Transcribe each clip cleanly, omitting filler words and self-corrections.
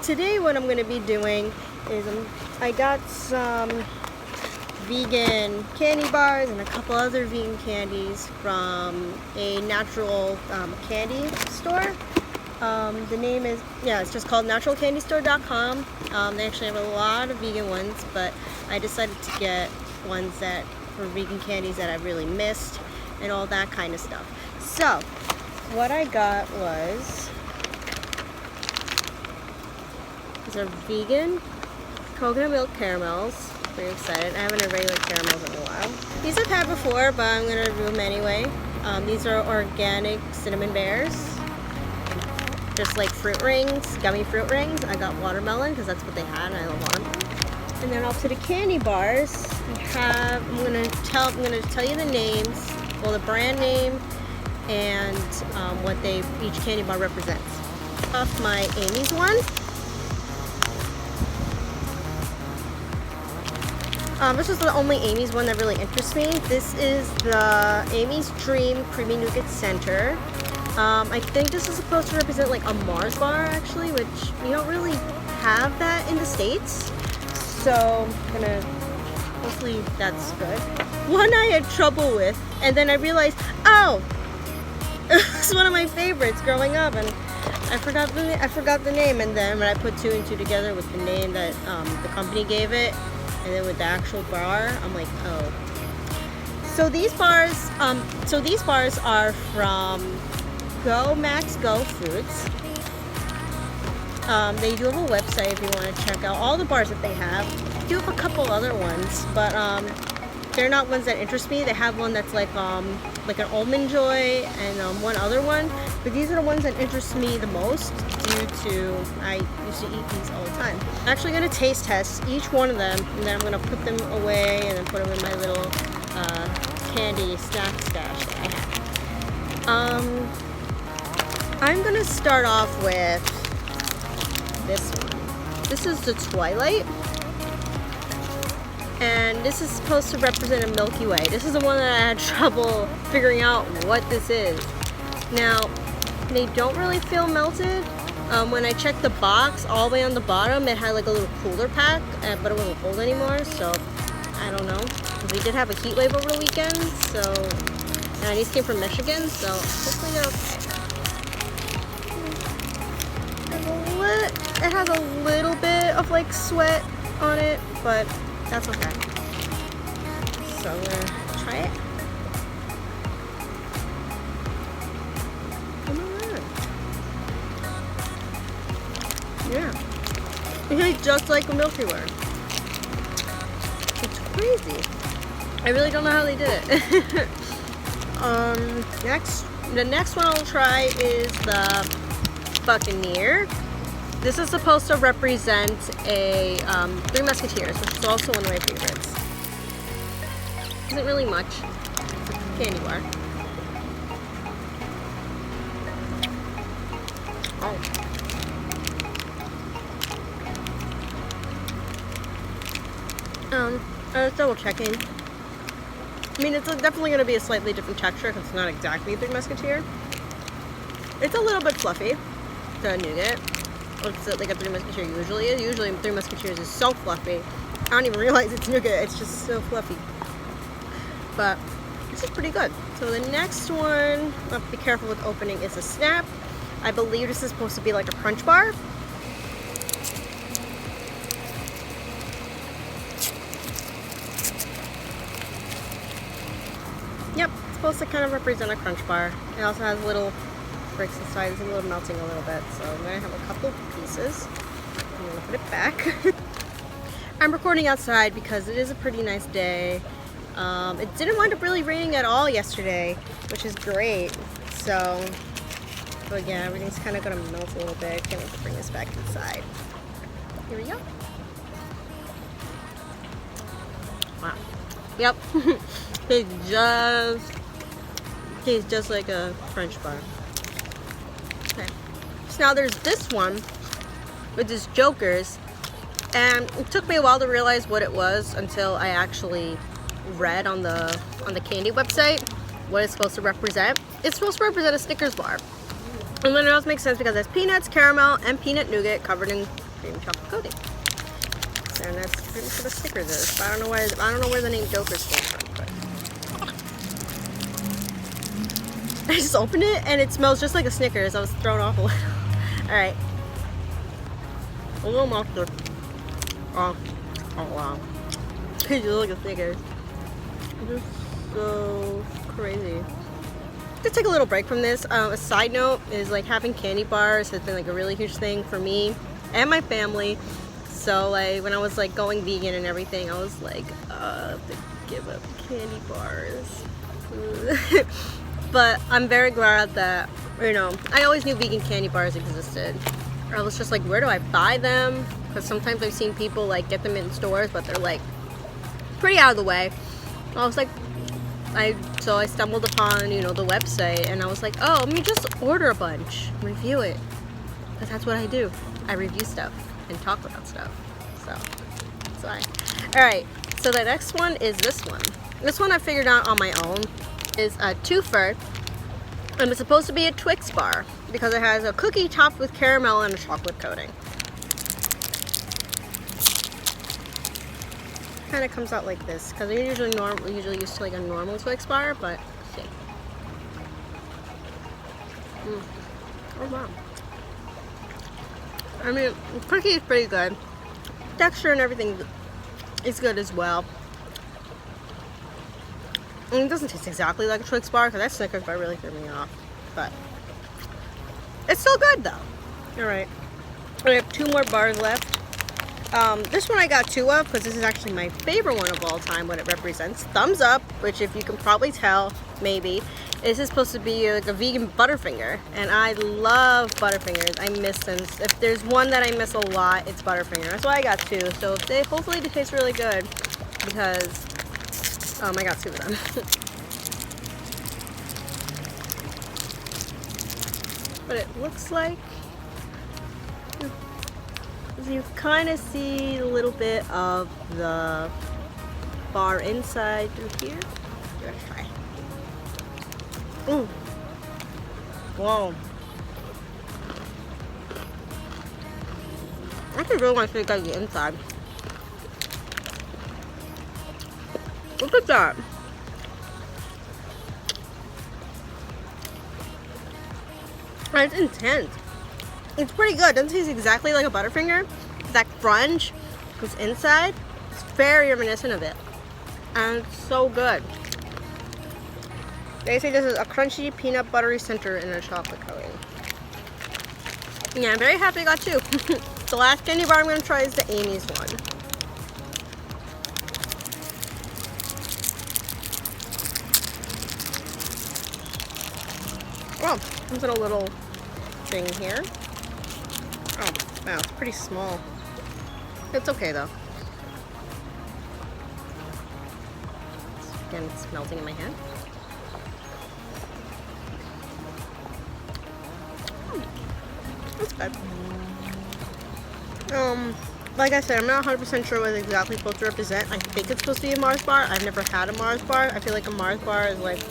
today what I'm going to be doing is I got some vegan candy bars and a couple other vegan candies from a natural candy store. The name is, it's just called naturalcandystore.com. They actually have a lot of vegan ones, but I decided to get ones that were vegan candies that I really missed and all that kind of stuff. So what I got was these are vegan coconut milk caramels. Pretty excited. I haven't had regular caramels in a while. These I've had before, but I'm going to review them anyway. These are organic cinnamon bears. Just like fruit rings, gummy fruit rings. I got watermelon because that's what they had and I love watermelon. And then off to the candy bars, we have, I'm gonna tell you the names, well, the brand name and what each candy bar represents. Off my Amy's one. This is the only Amy's one that really interests me. This is the Amy's Dream Creamy Nougat Center. I think this is supposed to represent like a Mars bar actually, which you don't really have that in the States. So I'm gonna, hopefully that's good. One I had trouble with, and then I realized, oh, it's one of my favorites growing up, and I forgot the name. And then when I put two and two together with the name that the company gave it, and then with the actual bar, I'm like, oh. So these bars are from Go Max Go Foods. They do have a website if you want to check out all the bars that they have. They do have a couple other ones, but they're not ones that interest me. They have one that's like an Almond Joy and one other one. But these are the ones that interest me the most due to I used to eat these all the time. I'm actually going to taste test each one of them, and then I'm going to put them away and then put them in my little candy snack stash that I have. I'm going to start off with this one. This is the Twilight, and this is supposed to represent a Milky Way. This is the one that I had trouble figuring out what this is. Now, they don't really feel melted. When I checked the box, all the way on the bottom, it had like a little cooler pack, but it wasn't cold anymore, so I don't know. We did have a heat wave over the weekend, so, and these came from Michigan, so hopefully they're okay. It has a little bit of like sweat on it, but that's okay. So I'm gonna try it. Yeah, it tastes just like a Milky Way. It's crazy. I really don't know how they did it. The next one I'll try is the Buccaneer. This is supposed to represent a Three Musketeers, which is also one of my favorites. Isn't really much. It's a candy bar. Oh. I was double checking. I mean, it's definitely going to be a slightly different texture because it's not exactly Three Musketeer. It's a little bit fluffy, the nougat. Looks like a Three Musketeer usually is. Usually Three Musketeers is so fluffy. I don't even realize it's nougat. It's just so fluffy. But this is pretty good. So the next one, I'll have to be careful with opening, is a Snap. I believe this is supposed to be like a crunch bar. Yep, it's supposed to kind of represent a crunch bar. It also has little bricks inside. It's a little melting a little bit, so I'm going to have a couple pieces. I'm going to put it back. I'm recording outside because it is a pretty nice day. It didn't wind up really raining at all yesterday, which is great. So, but yeah, everything's kind of going to melt a little bit. Can't wait to bring this back inside. Here we go. Wow. Yep. Tastes just like a French bar. Okay. So now there's this one, which is Joker's, and it took me a while to realize what it was until I actually read on the candy website what it's supposed to represent. It's supposed to represent a Snickers bar. And then it also makes sense because it has peanuts, caramel, and peanut nougat covered in cream chocolate coating. And that's pretty much what a Snickers is. But I don't know where the name Jokers came from. But I just opened it and it smells just like a Snickers. I was thrown off a little. All right, a little mustard. Oh wow, it just like a Snickers. This is so crazy. To take a little break from this, a side note is like having candy bars has been like a really huge thing for me and my family. So like when I was like going vegan and everything, I was like, to give up candy bars. But I'm very glad that, you know, I always knew vegan candy bars existed. I was just like, where do I buy them? Because sometimes I've seen people like get them in stores, but they're like pretty out of the way. I was like, so I stumbled upon, you know, the website, and I was like, oh, let me just order a bunch, review it, because that's what I do. I review stuff and talk about stuff. So that's why. All right. So the next one is this one. This one I figured out on my own. Is a twofer, and it's supposed to be a Twix bar because it has a cookie topped with caramel and a chocolate coating. Kind of comes out like this because they're usually used to like a normal Twix bar, but let's see. Oh wow! I mean, the cookie is pretty good. Texture and everything is good as well. I mean, it doesn't taste exactly like a Twix bar because that Snickers bar really threw me off, but it's still good though. All right, I have 2 more bars left. This one I got 2 of because this is actually my favorite one of all time. What it represents, Thumbs Up, which if you can probably tell, maybe this is supposed to be like a vegan Butterfinger, and I love Butterfingers. I miss them. If there's one that I miss a lot, it's Butterfinger. That's why I got 2. So hopefully they taste really good because. I got 2 of them. But it looks like you kind of see a little bit of the bar inside through here. Let's try. Ooh. Whoa. I actually really want to see the inside. Look at that. It's intense. It's pretty good. It doesn't taste exactly like a Butterfinger. That crunch is inside. It's very reminiscent of it. And it's so good. They say this is a crunchy peanut buttery center in a chocolate coating. Yeah, I'm very happy I got 2. The last candy bar I'm going to try is the Amy's one. Oh, comes in a little thing here. Oh, wow, it's pretty small. It's okay though. Again, it's melting in my hand. That's good. Like I said, I'm not 100% sure what it's exactly supposed to represent. I think it's supposed to be a Mars bar. I've never had a Mars bar. I feel like a Mars bar is like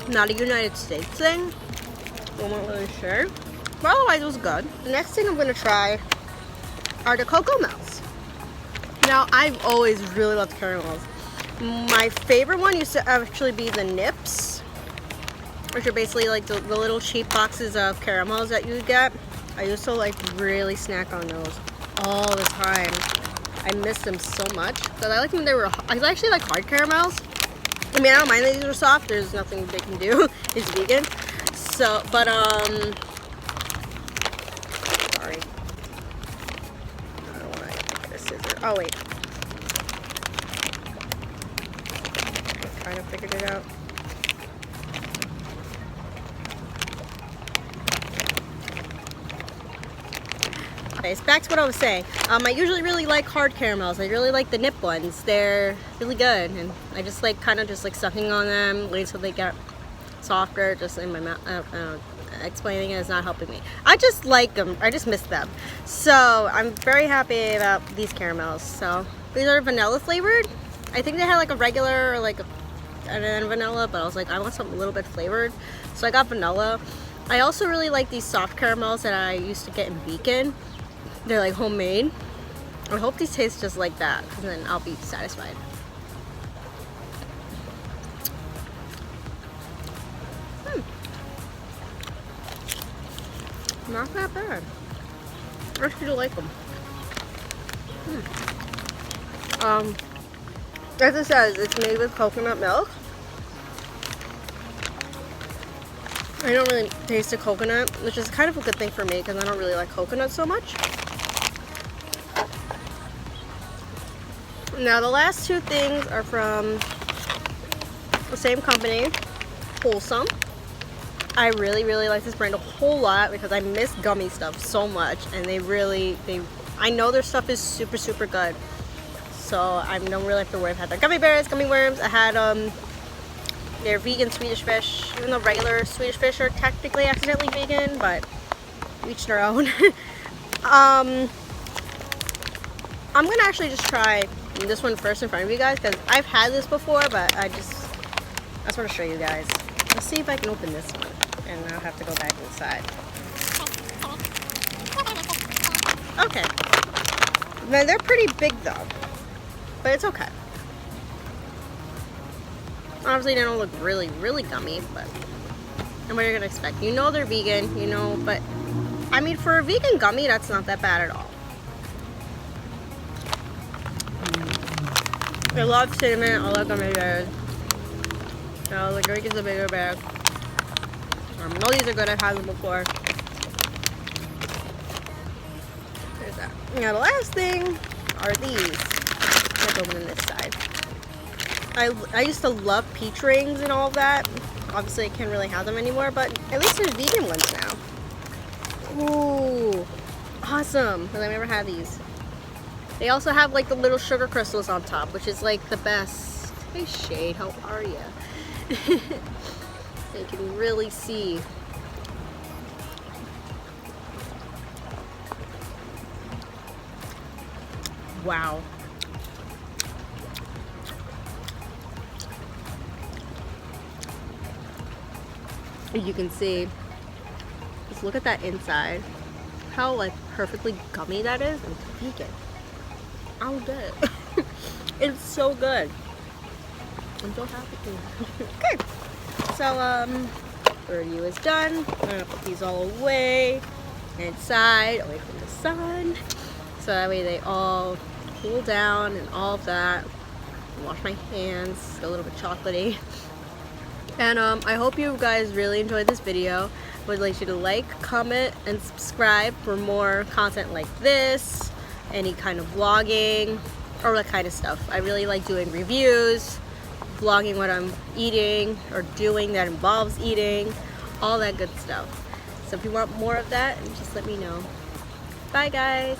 not a United States thing. I'm not really sure. But otherwise, it was good. The next thing I'm going to try are the Cocoa Melts. Now, I've always really loved caramels. My favorite one used to actually be the Nips, which are basically like the little cheap boxes of caramels that you get. I used to like really snack on those all the time. I miss them so much because I like when they were. I actually like hard caramels. I mean, I don't mind that these are soft. There's nothing they can do. It's vegan. So, but sorry. I don't want to get a scissor. Oh wait. I kind of figured it out. Okay, so back to what I was saying. I usually really like hard caramels. I really like the nip ones. They're really good, and I just like kind of just like sucking on them, waiting until they get softer, just in my mouth. Explaining it is not helping me. I just like them. I just miss them. So I'm very happy about these caramels. So these are vanilla flavored. I think they had like a regular or like and then vanilla, but I was like, I want something a little bit flavored, so I got vanilla. I also really like these soft caramels that I used to get in Beacon. they're like homemade. I hope these taste just like that, because then I'll be satisfied. Not that bad. I actually do like them. As it says, it's made with coconut milk. I don't really taste the coconut, which is kind of a good thing for me because I don't really like coconut so much. Now the last two things are from the same company, Wholesome. I really like this brand a whole lot because I miss gummy stuff so much, and I know their stuff is super good. So I don't really have to worry. I've had their gummy bears, gummy worms. I had their vegan Swedish fish, even though regular Swedish fish are technically accidentally vegan, but each their own. I'm gonna actually just try this one first in front of you guys because I've had this before, but I just want to show you guys. Let's see if I can open this one, and I'll have to go back inside. Okay. Now they're pretty big though, but it's okay. Obviously they don't look really gummy, but and what you're gonna expect. You know they're vegan, you know, but I mean for a vegan gummy that's not that bad at all. I love cinnamon, I love gummy bears. So the Greek is a bigger bag. I know these are good, I've had them before. There's that. Now the last thing are these. Let's open them this side. I used to love peach rings and all of that. Obviously I can't really have them anymore, but at least there's vegan ones now. Ooh, awesome, because I've never had these. They also have like the little sugar crystals on top, which is like the best. Hey Shade, how are you? You can really see. Wow. You can see, just look at that inside. How like perfectly gummy that is. And it's vegan. I'll get it. It's so good. I'm so happy. Okay. So the review is done. I'm gonna put these all away inside, away from the sun. So that way they all cool down and all of that. Wash my hands, a little bit chocolatey. And I hope you guys really enjoyed this video. Would like you to like, comment, and subscribe for more content like this, any kind of vlogging, or that kind of stuff. I really like doing reviews, vlogging what I'm eating or doing that involves eating, all that good stuff. So if you want more of that, just let me know. Bye guys!